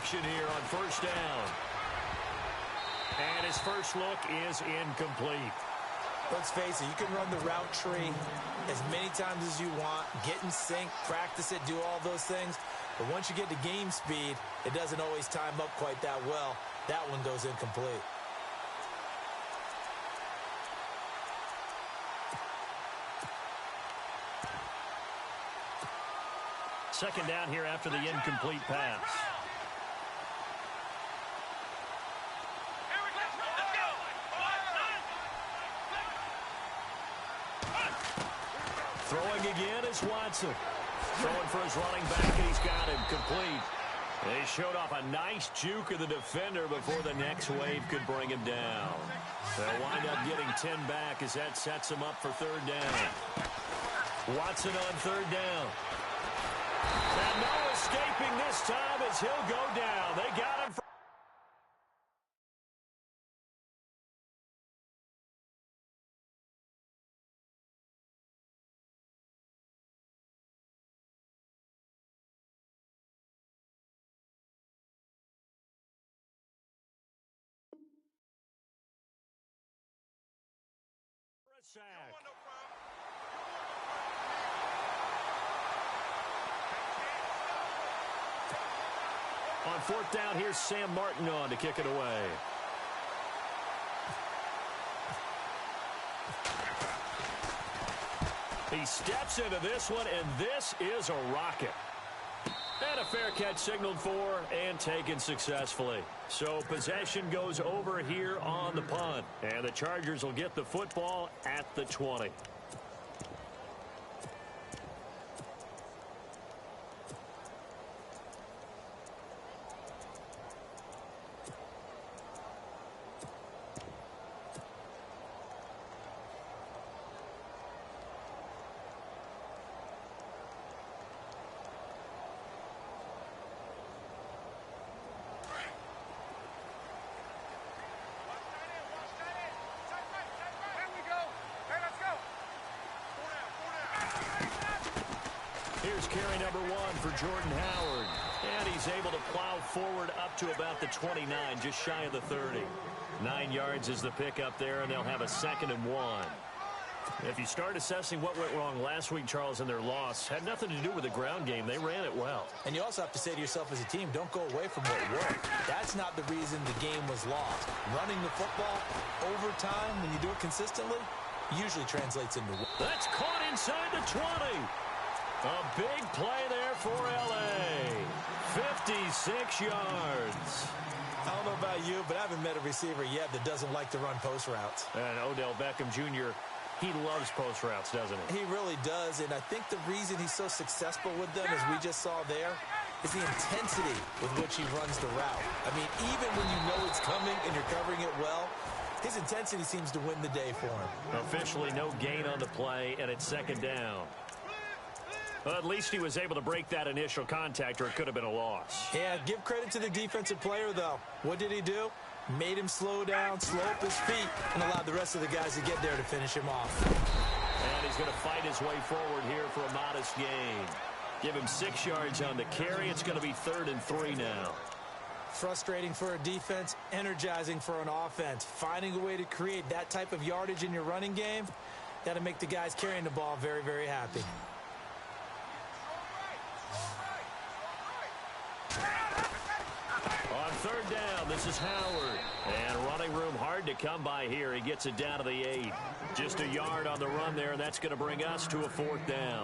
action here on first down. And his first look is incomplete. Let's face it, you can run the route tree as many times as you want, get in sync, practice it, do all those things. But once you get to game speed, it doesn't always time up quite that well. That one goes incomplete. Second down here after the incomplete pass. Throwing again is Watson. Throwing for his running back, and he's got him complete. They showed off a nice juke of the defender before the next wave could bring him down. They'll wind up getting 10 back as that sets him up for third down. Watson on third down. And no escaping this time as he'll go down. They got him for a sack. On fourth down, here's Sam Martin on to kick it away. He steps into this one, and this is a rocket. And a fair catch signaled for and taken successfully. So possession goes over here on the punt. And the Chargers will get the football at the 20. Here's carry number 1 for Jordan Howard. And he's able to plow forward up to about the 29, just shy of the 30. 9 yards is the pickup there, and they'll have a 2nd and 1. If you start assessing what went wrong last week, Charles, in their loss, had nothing to do with the ground game. They ran it well. And you also have to say to yourself as a team, don't go away from what worked. That's not the reason the game was lost. Running the football over time, when you do it consistently, usually translates into win. That's caught inside the 20. A big play there for L.A. 56 yards. I don't know about you, but I haven't met a receiver yet that doesn't like to run post routes. And Odell Beckham Jr., he loves post routes, doesn't he? He really does, and I think the reason he's so successful with them, as we just saw there, is the intensity with which he runs the route. I mean, even when you know it's coming and you're covering it well, his intensity seems to win the day for him. Officially no gain on the play, and it's 2nd down. Well, at least he was able to break that initial contact, or it could have been a loss. Yeah, give credit to the defensive player, though. What did he do? Made him slow down, slow up his feet, and allowed the rest of the guys to get there to finish him off. And he's going to fight his way forward here for a modest gain. Give him 6 yards on the carry. It's going to be 3rd and 3 now. Frustrating for a defense, energizing for an offense. Finding a way to create that type of yardage in your running game, that'll make the guys carrying the ball very, very happy. On third down, this is Howard. And running room hard to come by here. He gets it down to the 8. Just a yard on the run there, and that's going to bring us to a 4th down.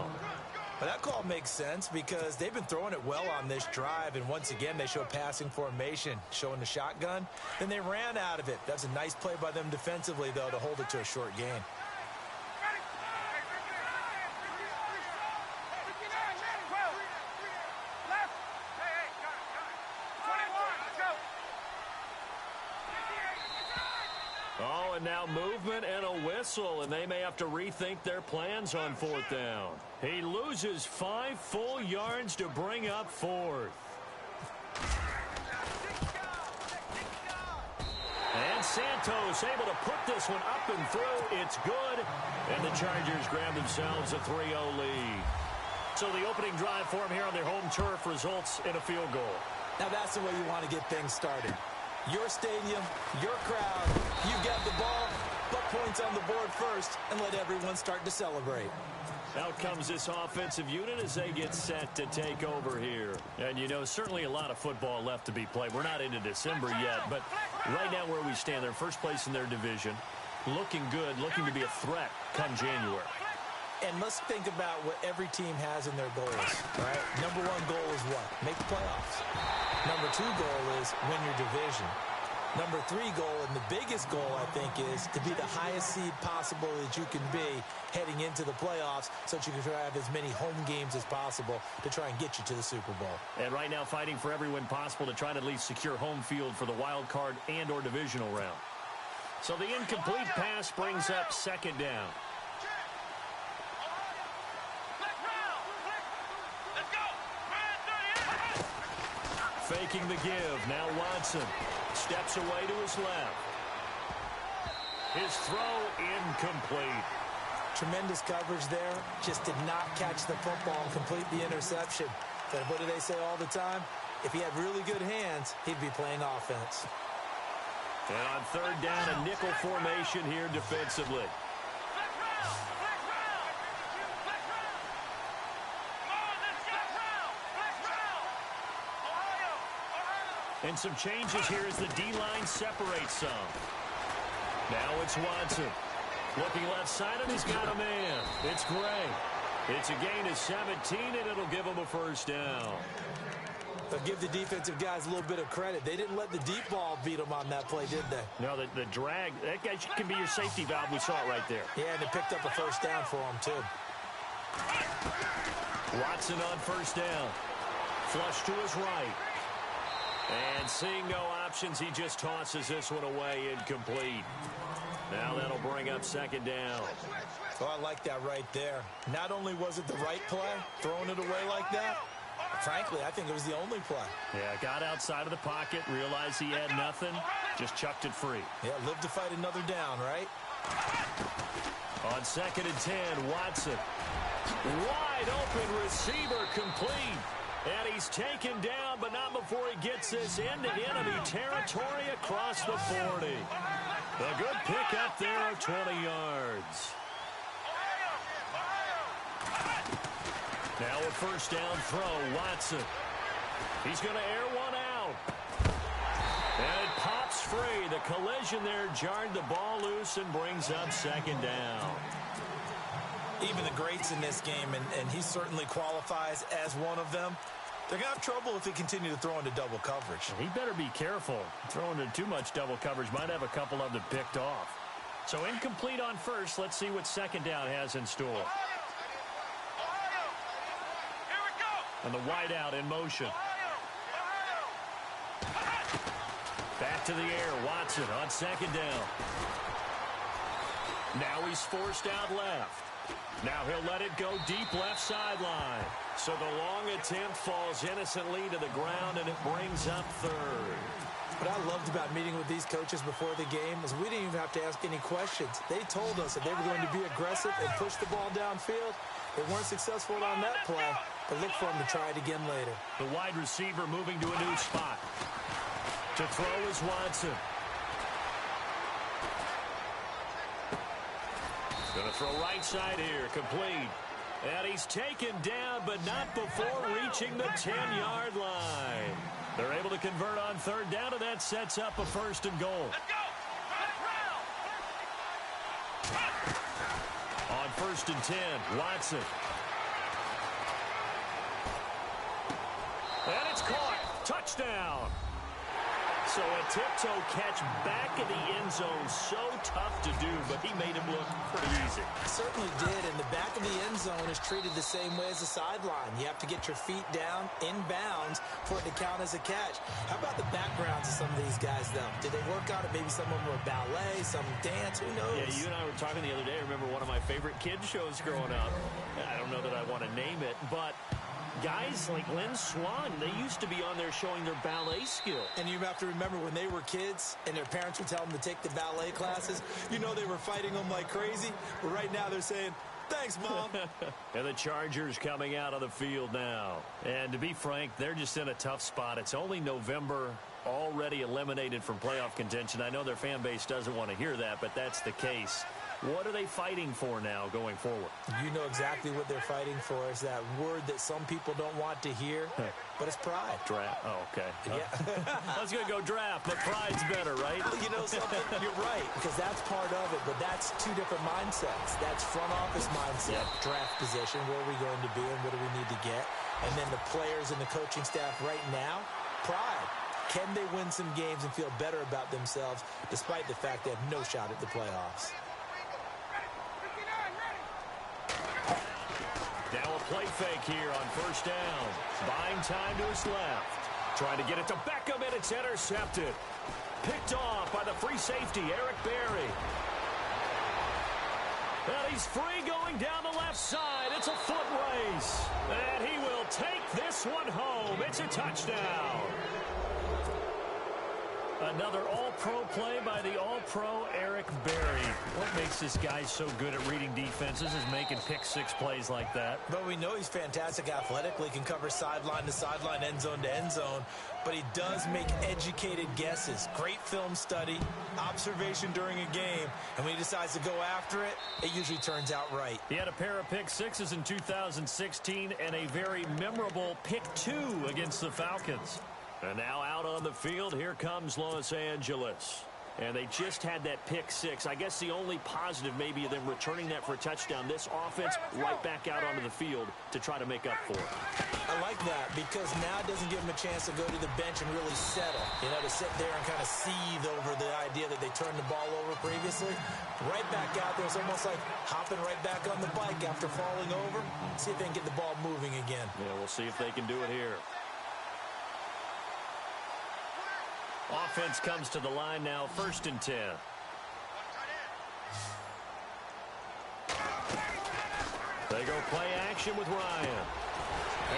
Well, that call makes sense because they've been throwing it well on this drive, and once again they show passing formation, showing the shotgun. Then they ran out of it. That's a nice play by them defensively, though, to hold it to a short gain. Oh, and now movement and a whistle, and they may have to rethink their plans on 4th down. He loses 5 full yards to bring up 4th. And Santos able to put this one up and through. It's good. And the Chargers grab themselves a 3-0 lead. So the opening drive for them here on their home turf results in a field goal. Now that's the way you want to get things started. Your stadium, your crowd, you get the ball, put points on the board first, and let everyone start to celebrate. Out comes this offensive unit as they get set to take over here. And, you know, certainly a lot of football left to be played. We're not into December yet, but right now where we stand, they're first place in their division, looking good, looking to be a threat come January. And let's think about what every team has in their goals, right? Number one goal is what? Make the playoffs. Number two goal is win your division. Number three goal, and the biggest goal, I think, is to be the highest seed possible that you can be heading into the playoffs so that you can try to have as many home games as possible to try and get you to the Super Bowl. And right now fighting for every win possible to try to at least secure home field for the wild card and or divisional round. So the incomplete pass brings up second down. Faking the give. Now Watson steps away to his left. His throw incomplete. Tremendous coverage there. Just did not catch the football and complete the interception. But what do they say all the time? If he had really good hands, he'd be playing offense. And on third down, a nickel formation here defensively. And some changes here as the D-line separates some. Now it's Watson. Looking left side, and he's got a man. It's Gray. It's a gain of 17, and it'll give him a first down. But give the defensive guys a little bit of credit. They didn't let the deep ball beat them on that play, did they? No, the drag, that guy can be your safety valve. We saw it right there. Yeah, and they picked up a first down for him, too. Watson on first down. Flush to his right. And seeing no options, he just tosses this one away, incomplete. Now that'll bring up second down. Oh, I like that right there. Not only was it the right play, throwing it away like that, frankly, I think it was the only play. Yeah, got outside of the pocket, realized he had nothing, just chucked it free. Yeah, live to fight another down, right? On second and 10, Watson. Wide open receiver complete. And he's taken down, but not before he gets this into enemy territory across the 40. A good pick up there of 20 yards. Now a first down throw, Watson. He's going to air one out. And it pops free. The collision there jarred the ball loose and brings up second down. Even the greats in this game, and he certainly qualifies as one of them, they're going to have trouble if they continue to throw into double coverage. He better be careful. Throwing into too much double coverage might have a couple of them picked off. So incomplete on first. Let's see what second down has in store. And the wide out in motion. Back to the air. Watson on second down. Now he's forced out left. Now he'll let it go deep left sideline. So the long attempt falls innocently to the ground, and it brings up third. What I loved about meeting with these coaches before the game is we didn't even have to ask any questions. They told us that they were going to be aggressive and push the ball downfield. They weren't successful on that play, but look for them to try it again later. The wide receiver moving to a new spot. To throw is Watson. Going to throw right side here, complete. And he's taken down, but not before reaching the 10-yard line. They're able to convert on third down, and that sets up a first and goal. On first and 10, Watson. And it's caught. Touchdown. So a tiptoe catch back in the end zone, so tough to do, but he made him look pretty easy. Certainly did, and the back of the end zone is treated the same way as the sideline. You have to get your feet down in bounds for it to count as a catch. How about the backgrounds of some of these guys, though? Did they work on it? Maybe some of them were ballet, some dance, who knows? Yeah, you and I were talking the other day. I remember one of my favorite kids shows growing up. I don't know that I want to name it, but guys like Lynn Swan, they used to be on there showing their ballet skill. And you have to remember when they were kids and their parents would tell them to take the ballet classes, you know they were fighting them like crazy. But right now they're saying, Thanks, Mom. And the Chargers coming out of the field now. And to be frank, they're just in a tough spot. It's only November, already eliminated from playoff contention. I know their fan base doesn't want to hear that, but that's the case. What are they fighting for now going forward? You know exactly what they're fighting for. Is that word that some people don't want to hear, but it's pride. Draft. Oh, okay. Yeah. I was going to go draft, but pride's better, right? Well, you know something? You're right, because that's part of it, but that's two different mindsets. That's front office mindset, draft position, where are we going to be and what do we need to get? And then the players and the coaching staff right now, pride. Can they win some games and feel better about themselves despite the fact they have no shot at the playoffs? Now a play fake here on first down. Buying time to his left. Trying to get it to Beckham, and it's intercepted. Picked off by the free safety, Eric Berry. And he's free going down the left side. It's a foot race. And he will take this one home. It's a touchdown. Another all-pro play by the all-pro Eric Berry. What makes this guy so good at reading defenses is making pick-six plays like that. But we know he's fantastic athletically, can cover sideline to sideline, end zone to end zone. But he does make educated guesses. Great film study, observation during a game. And when he decides to go after it, it usually turns out right. He had a pair of pick-sixes in 2016 and a very memorable pick-two against the Falcons. And now out on the field, here comes Los Angeles. And they just had that pick-six. I guess the only positive maybe of them returning that for a touchdown. This offense right back out onto the field to try to make up for it. I like that because now it doesn't give them a chance to go to the bench and really settle. You know, to sit there and kind of seethe over the idea that they turned the ball over previously. Right back out there. It's almost like hopping right back on the bike after falling over. See if they can get the ball moving again. Yeah, we'll see if they can do it here. Offense comes to the line now, 1st and 10. They go play action with Ryan.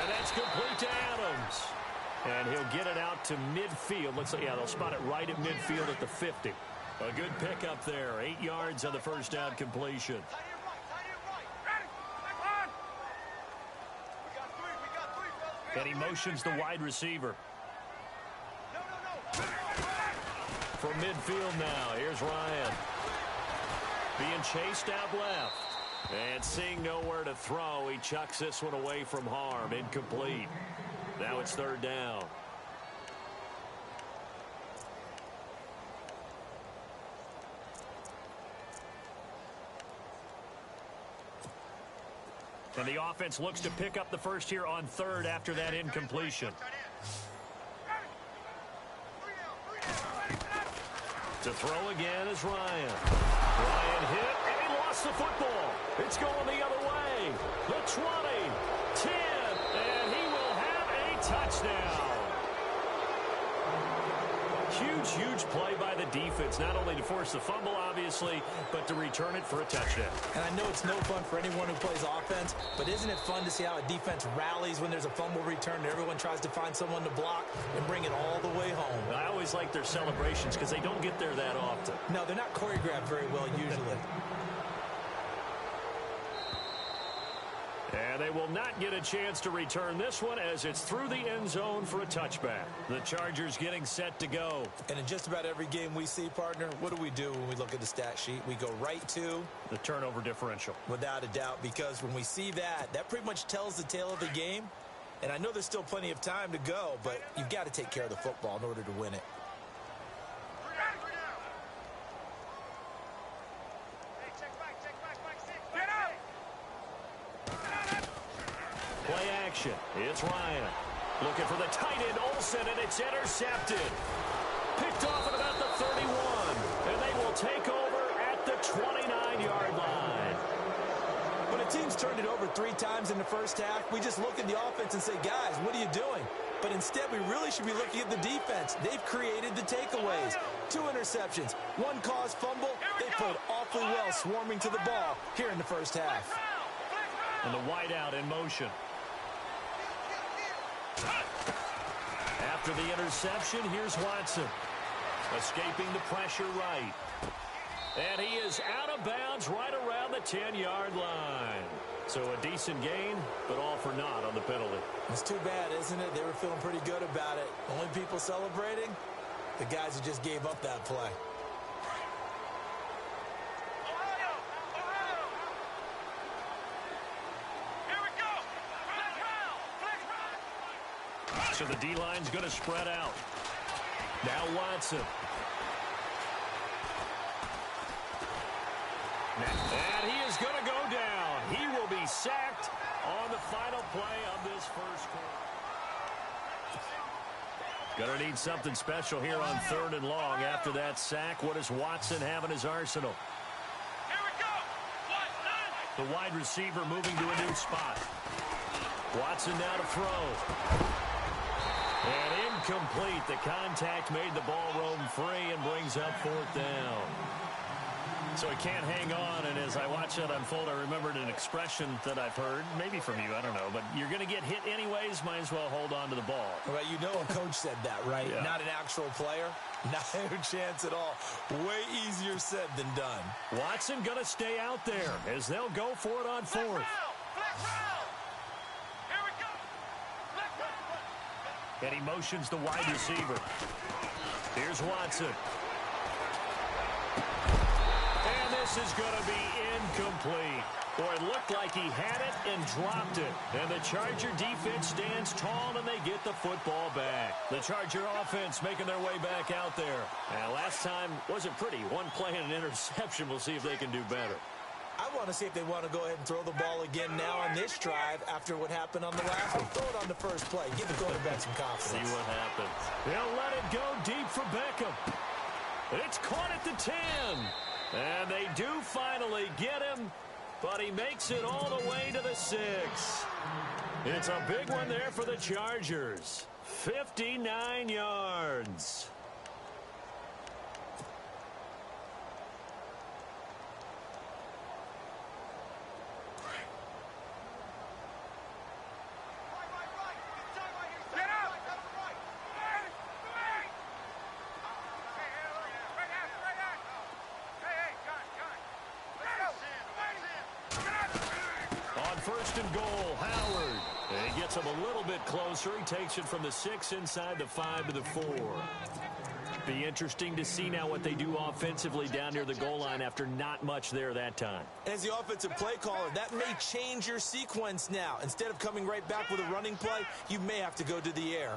And that's complete to Adams. And he'll get it out to midfield. Looks like, yeah, they'll spot it right at midfield at the 50. A good pickup there. 8 yards on the first down completion. And he motions the wide receiver. From midfield now, here's Ryan. Being chased out left. And seeing nowhere to throw, he chucks this one away from harm. Incomplete. Now it's 3rd down. And the offense looks to pick up the first here on 3rd after that incompletion. To throw again is Ryan. Ryan hit, and he lost the football. It's going the other way. The 20, 10, and he will have a touchdown. Huge play by the defense, not only to force the fumble, obviously, but to return it for a touchdown. And I know it's no fun for anyone who plays offense, but isn't it fun to see how a defense rallies when there's a fumble return and everyone tries to find someone to block and bring it all the way home? I always like their celebrations because they don't get there that often. No, they're not choreographed very well usually. And they will not get a chance to return this one as it's through the end zone for a touchback. The Chargers getting set to go. And in just about every game we see, partner, what do we do when we look at the stat sheet? We go right to the turnover differential. Without a doubt, because when we see that, that pretty much tells the tale of the game. And I know there's still plenty of time to go, but you've got to take care of the football in order to win it. Play action. It's Ryan. Looking for the tight end, Olsen, and it's intercepted. Picked off at about the 31. And they will take over at the 29-yard line. When a team's turned it over 3 times in the first half, we just look at the offense and say, guys, what are you doing? But instead, we really should be looking at the defense. They've created the takeaways. 2 interceptions, 1 caused fumble. They played awfully well swarming to the ball here in the first half. And the wideout in motion. After the interception, here's Watson. Escaping the pressure right. And he is out of bounds right around the 10-yard line. So a decent gain, but all for naught on the penalty. It's too bad, isn't it? They were feeling pretty good about it. Only people celebrating? The guys who just gave up that play. So the D-line's going to spread out. Now Watson. And he is going to go down. He will be sacked on the final play of this first quarter. Going to need something special here on 3rd and long. After that sack, what does Watson have in his arsenal? Here we go. Watson. The wide receiver moving to a new spot. Watson now to throw. And incomplete. The contact made the ball roam free and brings up 4th down. So he can't hang on, and as I watch that unfold, I remembered an expression that I've heard, maybe from you, I don't know, but you're going to get hit anyways, might as well hold on to the ball. Well, you know a coach said that, right? Yeah. Not an actual player. Not a chance at all. Way easier said than done. Watson going to stay out there as they'll go for it on 4th. And he motions the wide receiver. Here's Watson. And this is going to be incomplete. Boy, it looked like he had it and dropped it. And the Charger defense stands tall, and they get the football back. The Charger offense making their way back out there. And last time wasn't pretty. One play and an interception. We'll see if they can do better. I want to see if they want to go ahead and throw the ball again now on this drive after what happened on the last one. Throw it on the first play. Give the quarterback some confidence. See what happens. They'll let it go deep for Beckham. It's caught at the 10. And they do finally get him, but he makes it all the way to the 6. It's a big one there for the Chargers. 59 yards. First and goal, Howard. And he gets him a little bit closer. He takes it from the 6 inside the 5 to the 4. Be interesting to see now what they do offensively down near the goal line after not much there that time. As the offensive play caller, that may change your sequence now. Instead of coming right back with a running play, you may have to go to the air.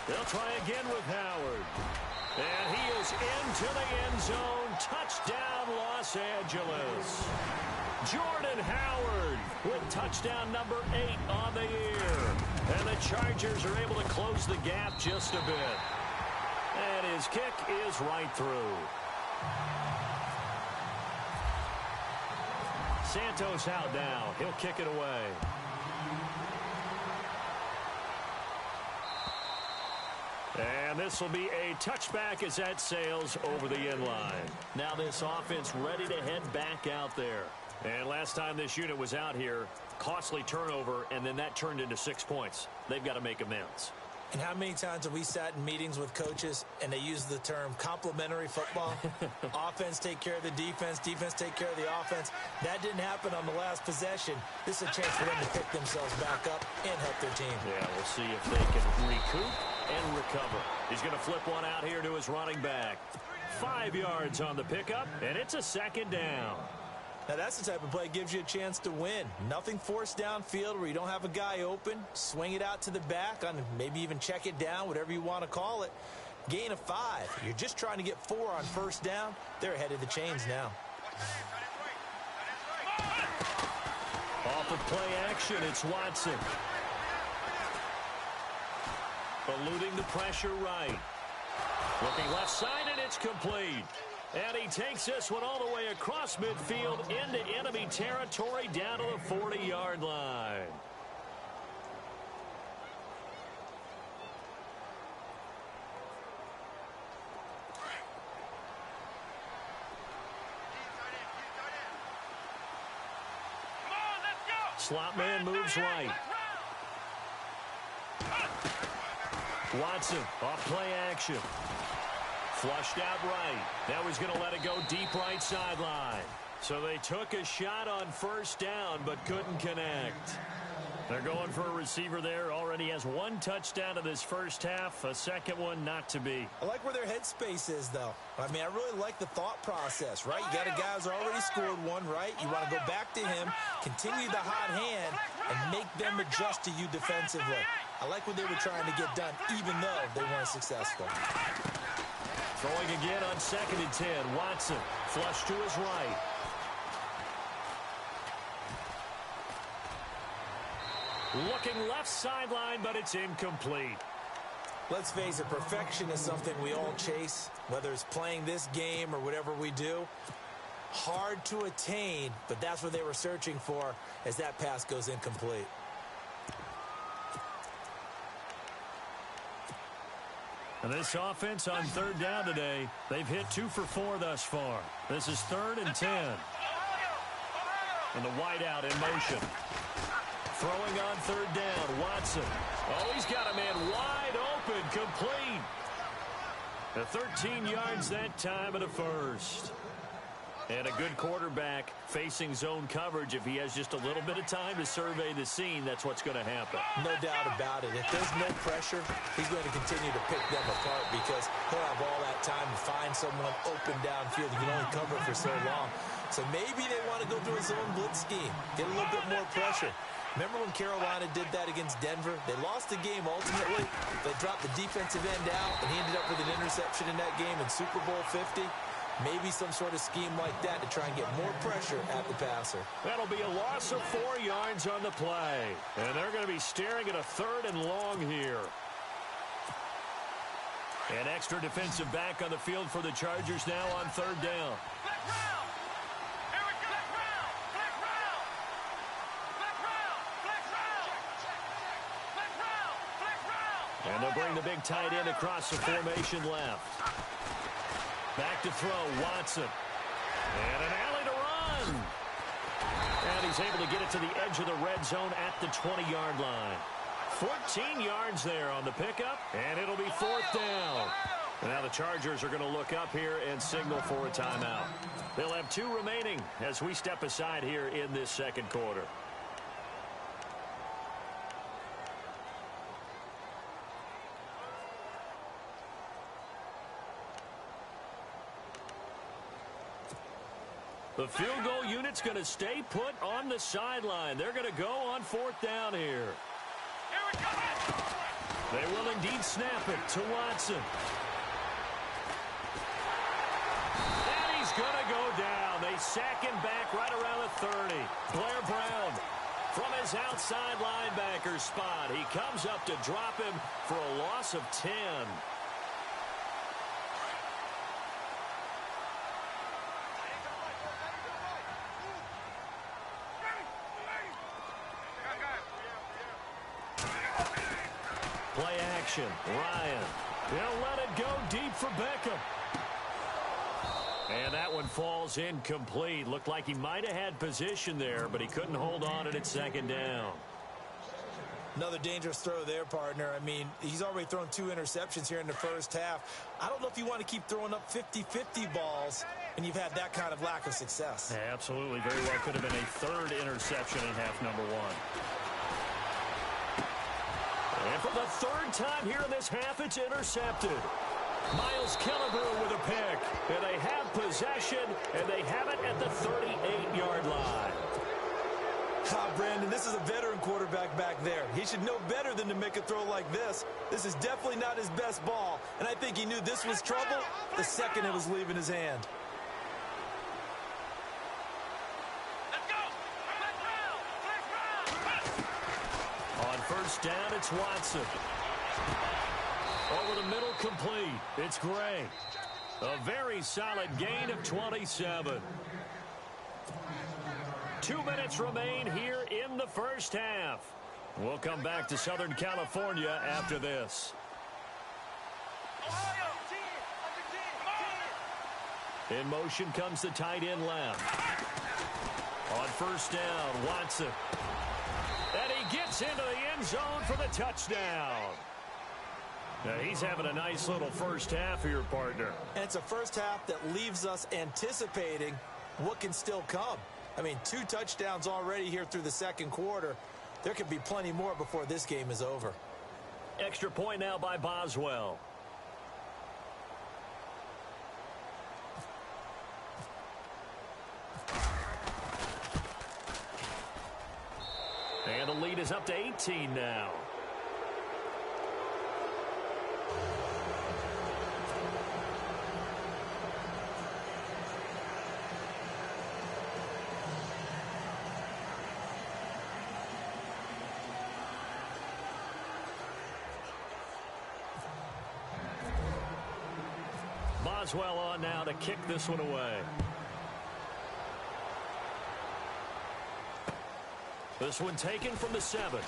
They'll try again with Howard. And he is into the end zone. Touchdown, Los Angeles. Jordan Howard with touchdown number 8 on the year. And the Chargers are able to close the gap just a bit. And his kick is right through. Santos out now. He'll kick it away. And this will be a touchback as that sails over the end line. Now this offense ready to head back out there. And last time this unit was out here, costly turnover, and then that turned into 6 points. They've got to make amends. And how many times have we sat in meetings with coaches and they use the term complementary football? Offense take care of the defense, defense take care of the offense. That didn't happen on the last possession. This is a chance for them to pick themselves back up and help their team. Yeah, we'll see if they can recoup and recover. He's going to flip one out here to his running back. 5 yards on the pickup, and it's a 2nd down. Now, that's the type of play that gives you a chance to win. Nothing forced downfield where you don't have a guy open. Swing it out to the back, on maybe even check it down, whatever you want to call it. Gain of 5. You're just trying to get 4 on first down. They're ahead of the chains now. Off of play action, it's Watson. Eluding the pressure right. Looking left side, and it's complete. And he takes this one all the way across midfield into enemy territory down to the 40-yard line. Slot man moves right. Watson off play action. Flushed out right. Now he's going to let it go deep right sideline. So they took a shot on first down but couldn't connect. They're going for a receiver there. Already has one touchdown in this first half. A second one not to be. I like where their headspace is, though. I mean, I really like the thought process, right? You got a guy who's already scored one, right? You want to go back to him, continue the hot hand, and make them adjust to you defensively. I like what they were trying to get done, even though they weren't successful. Throwing again on 2nd and 10. Watson flush to his right. Looking left sideline, but it's incomplete. Let's face it, perfection is something we all chase, whether it's playing this game or whatever we do. Hard to attain, but that's what they were searching for as that pass goes incomplete. And this offense on 3rd down today, they've hit 2 for 4 thus far. This is 3rd and 10. And the wideout in motion. Throwing on 3rd down, Watson. Oh, he's got a man wide open, complete. The 13 yards that time at a first. And a good quarterback facing zone coverage. If he has just a little bit of time to survey the scene, that's what's going to happen. No doubt about it. If there's no pressure, he's going to continue to pick them apart because he'll have all that time to find someone open downfield. He can only cover for so long. So maybe they want to go through a zone blitz scheme, get a little bit more pressure. Remember when Carolina did that against Denver? They lost the game ultimately. They dropped the defensive end out, and he ended up with an interception in that game in Super Bowl 50. Maybe some sort of scheme like that to try and get more pressure at the passer. That'll be a loss of 4 yards on the play. And they're going to be staring at a 3rd and long here. An extra defensive back on the field for the Chargers now on 3rd down. And they'll bring the big tight end across the formation left. Back to throw, Watson. And an alley to run. And he's able to get it to the edge of the red zone at the 20-yard line. 14 yards there on the pickup, and it'll be 4th down. And now the Chargers are going to look up here and signal for a timeout. They'll have 2 remaining as we step aside here in this second quarter. The field goal unit's going to stay put on the sideline. They're going to go on 4th down here. They will indeed snap it to Watson. And he's going to go down. They sack him back right around the 30. Blair Brown from his outside linebacker spot. He comes up to drop him for a loss of 10. Play action. Ryan. They'll let it go deep for Beckham. And that one falls incomplete. Looked like he might have had position there, but he couldn't hold on at 2nd down. Another dangerous throw there, partner. I mean, he's already thrown 2 interceptions here in the first half. I don't know if you want to keep throwing up 50-50 balls and you've had that kind of lack of success. Yeah, absolutely. Very well could have been a 3rd interception in half number 1. And for the 3rd time here in this half, it's intercepted. Miles Killebrew with a pick. And they have possession, and they have it at the 38-yard line. Brandon, this is a veteran quarterback back there. He should know better than to make a throw like this. This is definitely not his best ball, and I think he knew this was trouble the second it was leaving his hand. On 1st down, it's Watson. Over the middle, complete. It's Gray. A very solid gain of 27. 2 minutes remain here in the first half. We'll come back to Southern California after this. In motion comes the tight end left. On 1st down, Watson. And he gets into the end zone for the touchdown. He's having a nice little first half here, partner. And it's a first half that leaves us anticipating what can still come. I mean, 2 touchdowns already here through the second quarter. There could be plenty more before this game is over. Extra point now by Boswell. And the lead is up to 18 now. Boswell on now to kick this one away. This one taken from the 7.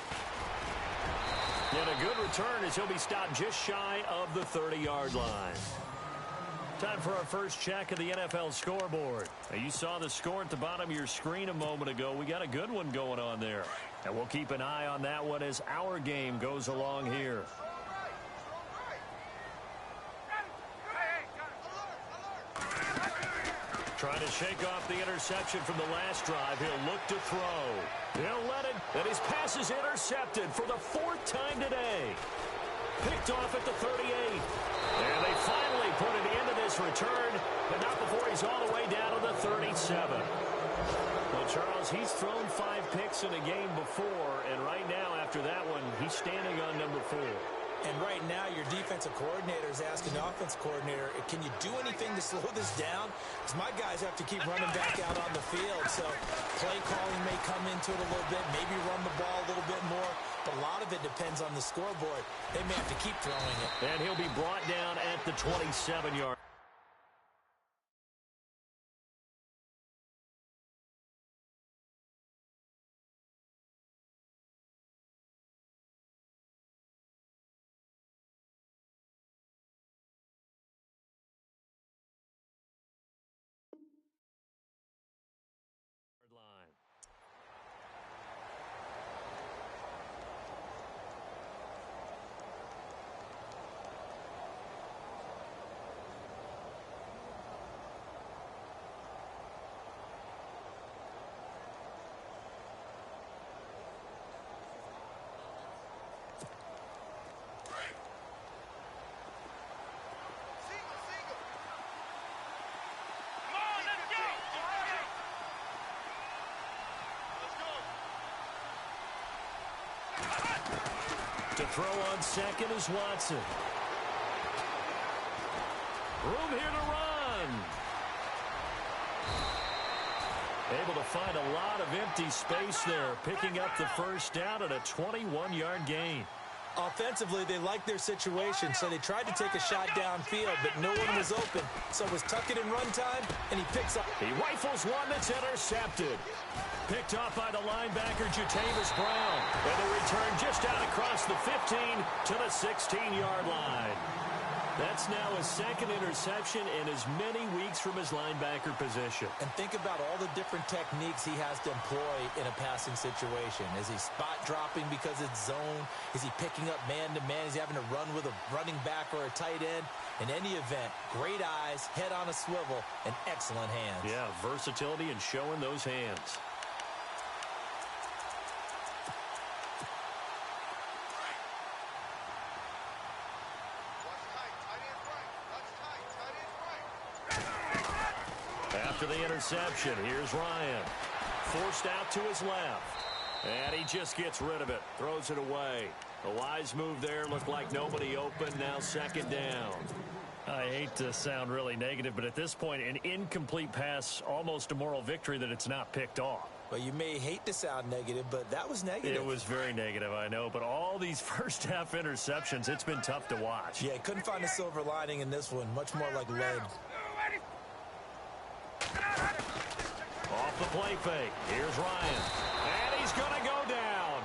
And a good return as he'll be stopped just shy of the 30-yard line. Time for our first check of the NFL scoreboard. Now, you saw the score at the bottom of your screen a moment ago. We got a good one going on there. And we'll keep an eye on that one as our game goes along here. Trying to shake off the interception from the last drive. He'll look to throw. He'll let it. And his pass is intercepted for the 4th time today. Picked off at the 38. And they finally put an end to this return, but not before he's all the way down to the 37. Well, Charles, he's thrown 5 picks in a game before, and right now after that one, he's standing on number 4. And right now, your defensive coordinator is asking the offense coordinator, can you do anything to slow this down? Because my guys have to keep running back out on the field. So play calling may come into it a little bit, maybe run the ball a little bit more. But a lot of it depends on the scoreboard. They may have to keep throwing it. And he'll be brought down at the 27-yard. Line. To throw on second is Watson. Room here to run. Able to find a lot of empty space there, picking up the first down at a 21-yard gain. Offensively, they liked their situation, so they tried to take a shot downfield, but no one was open. So it was tuck it in run time, and he picks up. He rifles one that's intercepted. Picked off by the linebacker, Jatavis Brown. And the return just out across the 15 to the 16-yard line. That's now his 2nd interception in as many weeks from his linebacker position. And think about all the different techniques he has to employ in a passing situation. Is he spot dropping because it's zone? Is he picking up man-to-man? Is he having to run with a running back or a tight end? In any event, great eyes, head on a swivel, and excellent hands. Yeah, versatility and showing those hands. After the interception, here's Ryan. Forced out to his left. And he just gets rid of it. Throws it away. A wise move there. Looked like nobody open. Now 2nd down. I hate to sound really negative, but at this point, an incomplete pass, almost a moral victory that it's not picked off. Well, you may hate to sound negative, but that was negative. It was very negative, I know. But all these first-half interceptions, it's been tough to watch. Yeah, couldn't find a silver lining in this one. Much more like lead. Off the play fake. Here's Ryan. And he's going to go down.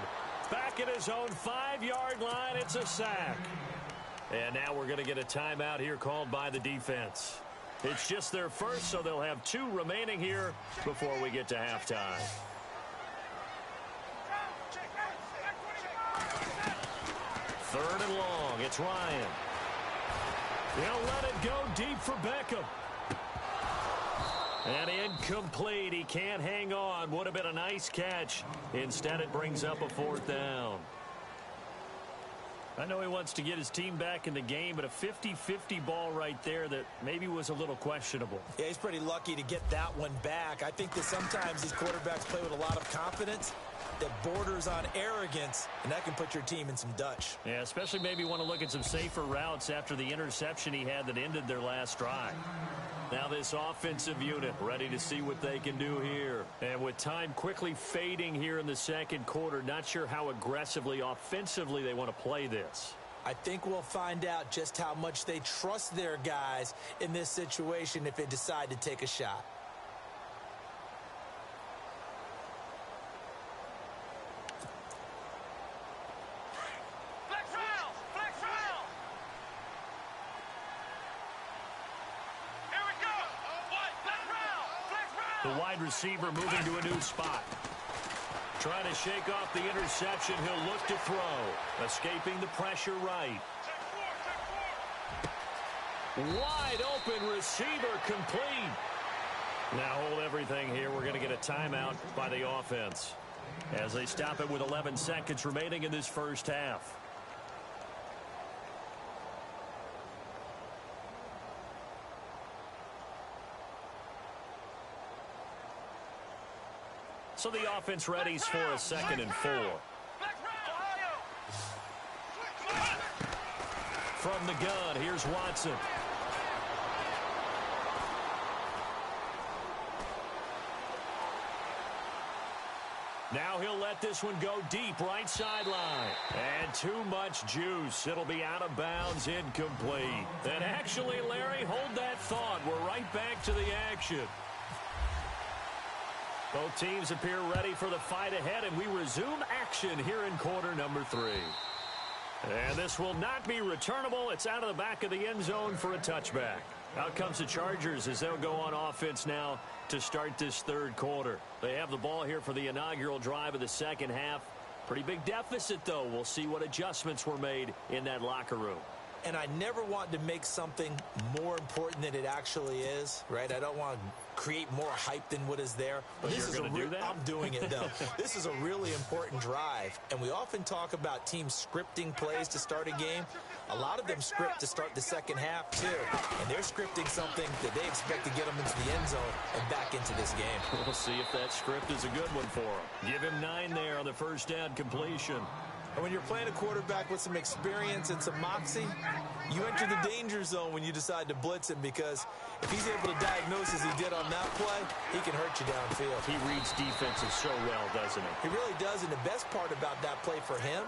Back at his own 5-yard line. It's a sack. And now we're going to get a timeout here called by the defense. It's just their first, so they'll have 2 remaining here before we get to halftime. Third and long It's Ryan. He'll let it go deep for Beckham. And incomplete. He can't hang on. Would have been a nice catch. Instead, it brings up a fourth down. I know he wants to get his team back in the game, but a 50-50 ball right there that maybe was a little questionable. Yeah, he's pretty lucky to get that one back. I think that sometimes these quarterbacks play with a lot of confidence that borders on arrogance, and that can put your team in some Dutch. Yeah, especially maybe want to look at some safer routes after the interception he had that ended their last drive. Now this offensive unit ready to see what they can do here. And with time quickly fading here in the second quarter, not sure how aggressively, offensively they want to play this. I think we'll find out just how much they trust their guys in this situation if they decide to take a shot. The wide receiver moving to a new spot. Trying to shake off the interception. He'll look to throw. Escaping the pressure right. Wide open receiver complete. Now hold everything here. We're going to get a timeout by the offense as they stop it with 11 seconds remaining in this first half. So the offense readies for a 2nd and 4. From the gun, here's Watson. Now he'll let this one go deep, right sideline. And too much juice. It'll be out of bounds, incomplete. And actually, Larry, hold that thought. We're right back to the action. Both teams appear ready for the fight ahead, and we resume action here in quarter number 3. And this will not be returnable. It's out of the back of the end zone for a touchback. Out comes the Chargers as they'll go on offense now to start this third quarter. They have the ball here for the inaugural drive of the second half. Pretty big deficit, though. We'll see what adjustments were made in that locker room. And I never want to make something more important than it actually is, right? I don't want to create more hype than what is there. But this you're going to do that? I'm doing it, though. This is a really important drive. And we often talk about teams scripting plays to start a game. A lot of them script to start the second half, too. And they're scripting something that they expect to get them into the end zone and back into this game. We'll see if that script is a good one for them. Give him 9 there on the first down completion. And when you're playing a quarterback with some experience and some moxie, you enter the danger zone when you decide to blitz him, because if he's able to diagnose as he did on that play, he can hurt you downfield. He reads defenses so well, doesn't he? He really does, and the best part about that play for him,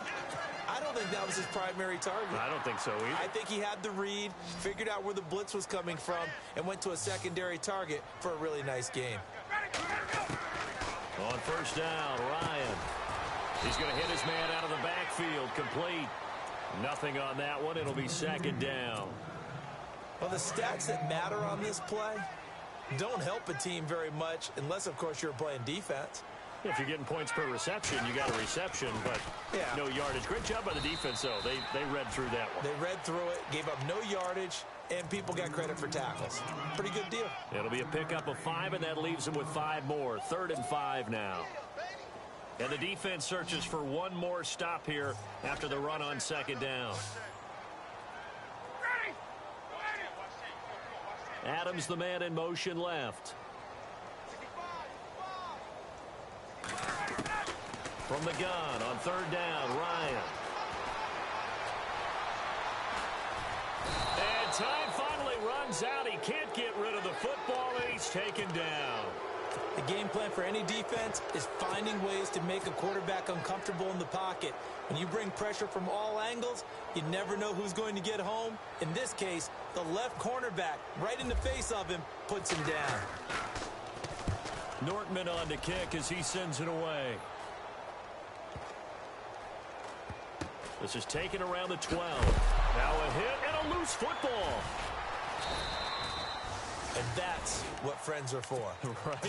I don't think that was his primary target. I don't think so either. I think he had the read, figured out where the blitz was coming from, and went to a secondary target for a really nice game. On first down, Ryan. He's going to hit his man out of the backfield, complete. Nothing on that one. It'll be second down. Well, the stats that matter on this play don't help a team very much unless, of course, you're playing defense. If you're getting points per reception, you got a reception, but no yardage. Great job by the defense, though. They read through that one. They read through it, gave up no yardage, and people got credit for tackles. Pretty good deal. It'll be a pickup of 5, and that leaves them with 5 more. 3rd and 5 now. And the defense searches for one more stop here after the run on second down. Adams, the man in motion left. From the gun on 3rd down, Ryan. And time finally runs out. He can't get rid of the football, and he's taken down. The game plan for any defense is finding ways to make a quarterback uncomfortable in the pocket. When you bring pressure from all angles, you never know who's going to get home. In this case, the left cornerback, right in the face of him, puts him down. Nortman on to kick as he sends it away. This is taken around the 12. Now a hit and a loose football. And that's what friends are for. Right.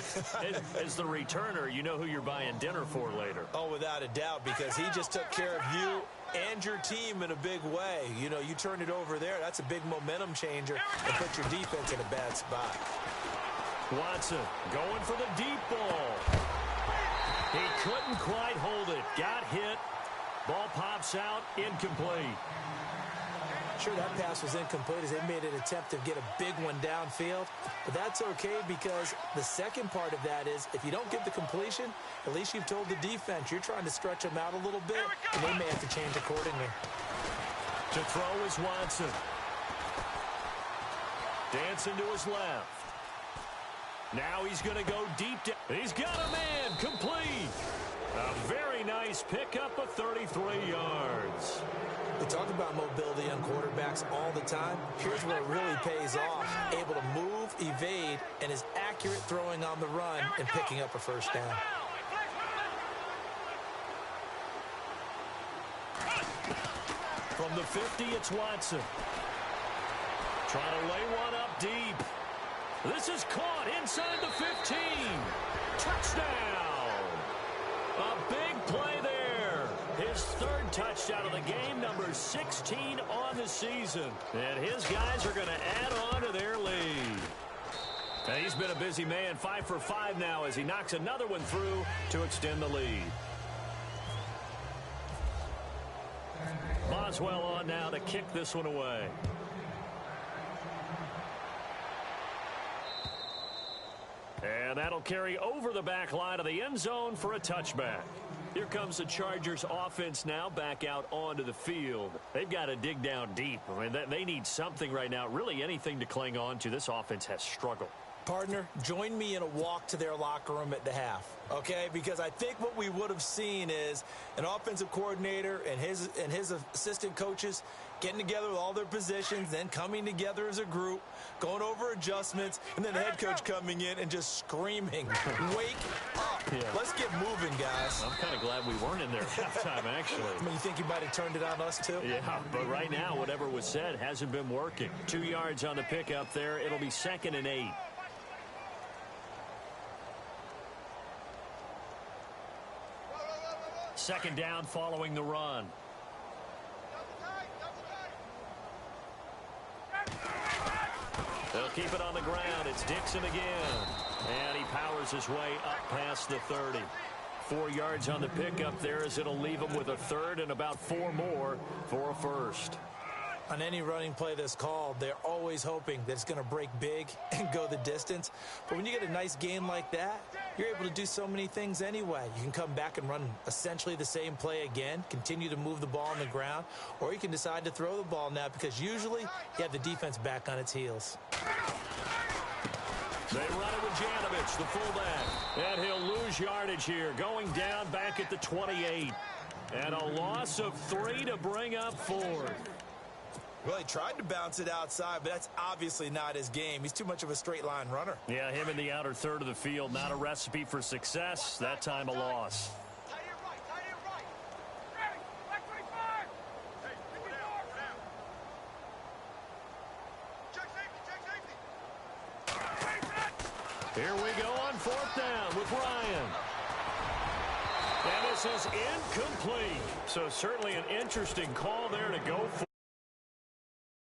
As the returner, you know who you're buying dinner for later. Oh, without a doubt, because he just took care of you and your team in a big way. You know, you turn it over there, that's a big momentum changer and put your defense in a bad spot. Watson going for the deep ball. He couldn't quite hold it. Got hit. Ball pops out, incomplete. Sure, that pass was incomplete as they made an attempt to get a big one downfield. But that's okay because the second part of that is if you don't get the completion, at least you've told the defense you're trying to stretch them out a little bit, and they may have to change accordingly. To throw is Watson. Dancing to his left. Now he's going to go deep down. He's got a man, complete. A very nice pickup of 33 yards. We talk about mobility on quarterbacks all the time. Here's where it really pays off. Able to move, evade, and is accurate throwing on the run and picking up a first down. From the 50, it's Watson. Trying to lay one up deep. This is caught inside the 15. Touchdown. A big play there. His third touchdown of the game, number 16 on the season. And his guys are going to add on to their lead. And he's been a busy man, 5 for 5 now as he knocks another one through to extend the lead. Boswell on now to kick this one away. And that'll carry over the back line of the end zone for a touchback. Here comes the Chargers offense now back out onto the field. They've got to dig down deep. I mean, they need something right now, really anything to cling on to. This offense has struggled. Partner, join me in a walk to their locker room at the half, okay? Because I think what we would have seen is an offensive coordinator and his assistant coaches getting together with all their positions, then coming together as a group, going over adjustments, and then the head coach coming in and just screaming, wake up. Yeah. Let's get moving, guys. I'm kind of glad we weren't in there at halftime, actually. I mean, you think you might have turned it on us, too? Yeah, but right now, whatever was said hasn't been working. 2 yards on the pickup there. It'll be 2nd and 8. Second down following the run. They'll keep it on the ground. It's Dixon again. And he powers his way up past the 30. 4 yards on the pickup there as it'll leave him with a third and about 4 more for a first. On any running play that's called, they're always hoping that it's going to break big and go the distance. But when you get a nice gain like that, you're able to do so many things anyway. You can come back and run essentially the same play again, continue to move the ball on the ground, or you can decide to throw the ball now because usually you have the defense back on its heels. They run it with Janovich, the fullback. And he'll lose yardage here, going down back at the 28. And a loss of 3 to bring up 4th. Well, he tried to bounce it outside, but that's obviously not his game. He's too much of a straight-line runner. Yeah, him in the outer third of the field, not a recipe for success. That time a loss. Tight end right, tight end right. Ready, back 25. Hey, go down, go down. Check safety, check safety. Here we go on 4th down with Ryan. And this is incomplete. So certainly an interesting call there to go for.